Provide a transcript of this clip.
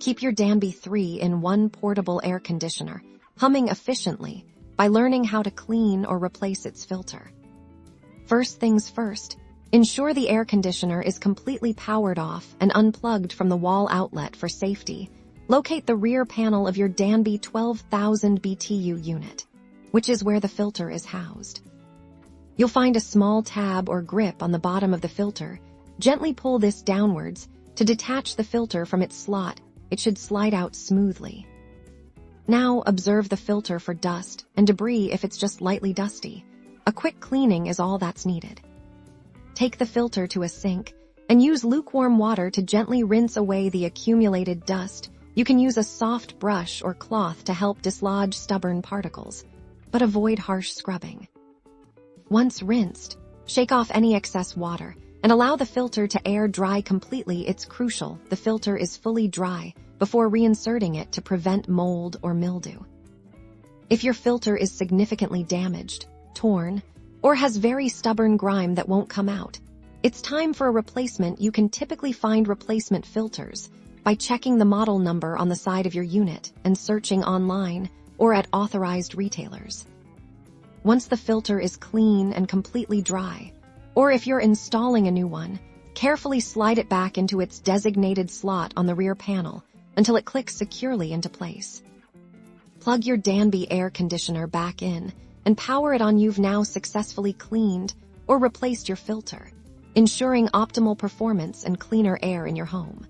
Keep your Danby 3-in-1 portable air conditioner humming efficiently by learning how to clean or replace its filter. First things first, ensure the air conditioner is completely powered off and unplugged from the wall outlet for safety. Locate the rear panel of your Danby 12,000 BTU unit, which is where the filter is housed. You'll find a small tab or grip on the bottom of the filter. Gently pull this downwards to detach the filter from its slot. It should slide out smoothly. Now observe the filter for dust and debris if it's just lightly dusty. A quick cleaning is all that's needed. Take the filter to a sink and use lukewarm water to gently rinse away the accumulated dust. You can use a soft brush or cloth to help dislodge stubborn particles, but avoid harsh scrubbing. Once rinsed, shake off any excess water and allow the filter to air dry completely. It's crucial the filter is fully dry before reinserting it to prevent mold or mildew. If your filter is significantly damaged, torn, or has very stubborn grime that won't come out, it's time for a replacement. You can typically find replacement filters by checking the model number on the side of your unit and searching online or at authorized retailers. Once the filter is clean and completely dry, or if you're installing a new one, carefully slide it back into its designated slot on the rear panel until it clicks securely into place. Plug your Danby air conditioner back in and power it on. You've now successfully cleaned or replaced your filter, ensuring optimal performance and cleaner air in your home.